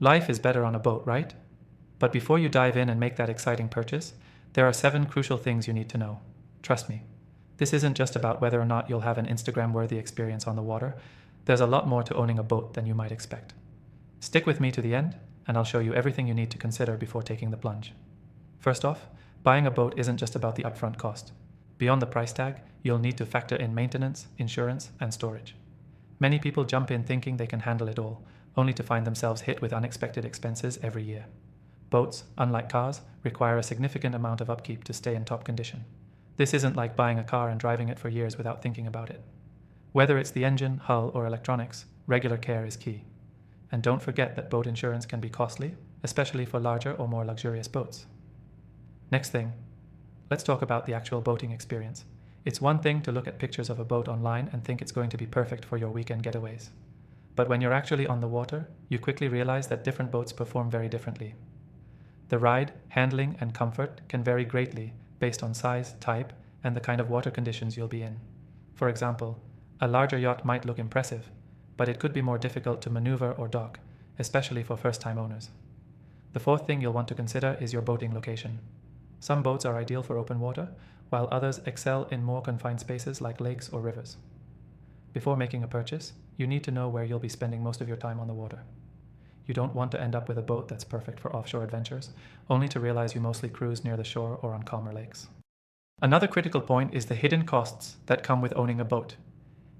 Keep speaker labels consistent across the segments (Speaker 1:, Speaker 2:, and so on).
Speaker 1: Life is better on a boat, right? But before you dive in and make that exciting purchase, there are 7 crucial things you need to know. Trust me, this isn't just about whether or not you'll have an Instagram-worthy experience on the water. There's a lot more to owning a boat than you might expect. Stick with me to the end, and I'll show you everything you need to consider before taking the plunge. First off, buying a boat isn't just about the upfront cost. Beyond the price tag, you'll need to factor in maintenance, insurance, and storage. Many people jump in thinking they can handle it all, only to find themselves hit with unexpected expenses every year. Boats, unlike cars, require a significant amount of upkeep to stay in top condition. This isn't like buying a car and driving it for years without thinking about it. Whether it's the engine, hull, or electronics, regular care is key. And don't forget that boat insurance can be costly, especially for larger or more luxurious boats. Next thing, let's talk about the actual boating experience. It's one thing to look at pictures of a boat online and think it's going to be perfect for your weekend getaways. But when you're actually on the water, you quickly realize that different boats perform very differently. The ride, handling, and comfort can vary greatly based on size, type, and the kind of water conditions you'll be in. For example, a larger yacht might look impressive, but it could be more difficult to maneuver or dock, especially for first-time owners. The fourth thing you'll want to consider is your boating location. Some boats are ideal for open water, while others excel in more confined spaces like lakes or rivers. Before making a purchase, you need to know where you'll be spending most of your time on the water. You don't want to end up with a boat that's perfect for offshore adventures, only to realize you mostly cruise near the shore or on calmer lakes. Another critical point is the hidden costs that come with owning a boat.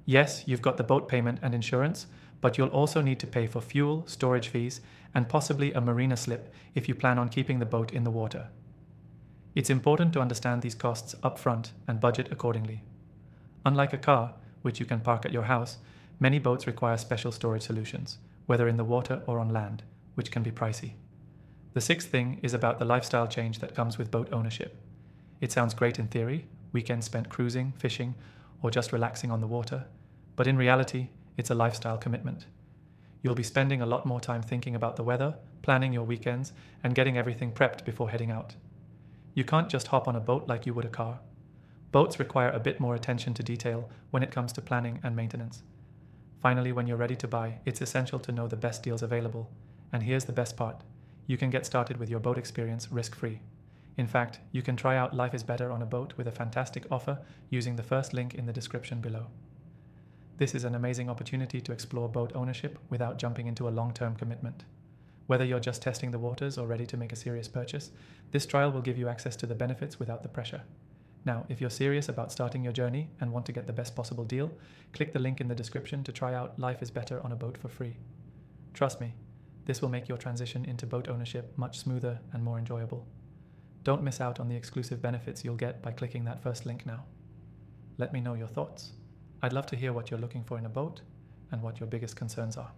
Speaker 1: Yes, you've got the boat payment and insurance, but you'll also need to pay for fuel, storage fees, and possibly a marina slip if you plan on keeping the boat in the water. It's important to understand these costs upfront and budget accordingly. Unlike a car, which you can park at your house, many boats require special storage solutions, whether in the water or on land, which can be pricey. The sixth thing is about the lifestyle change that comes with boat ownership. It sounds great in theory, weekends spent cruising, fishing, or just relaxing on the water, but in reality, it's a lifestyle commitment. You'll be spending a lot more time thinking about the weather, planning your weekends, and getting everything prepped before heading out. You can't just hop on a boat like you would a car. Boats require a bit more attention to detail when it comes to planning and maintenance. Finally, when you're ready to buy, it's essential to know the best deals available. And here's the best part. You can get started with your boat experience risk-free. In fact, you can try out Life is Better on a Boat with a fantastic offer using the first link in the description below. This is an amazing opportunity to explore boat ownership without jumping into a long-term commitment. Whether you're just testing the waters or ready to make a serious purchase, this trial will give you access to the benefits without the pressure. Now, if you're serious about starting your journey and want to get the best possible deal, click the link in the description to try out Life is Better on a Boat for free. Trust me, this will make your transition into boat ownership much smoother and more enjoyable. Don't miss out on the exclusive benefits you'll get by clicking that first link now. Let me know your thoughts. I'd love to hear what you're looking for in a boat and what your biggest concerns are.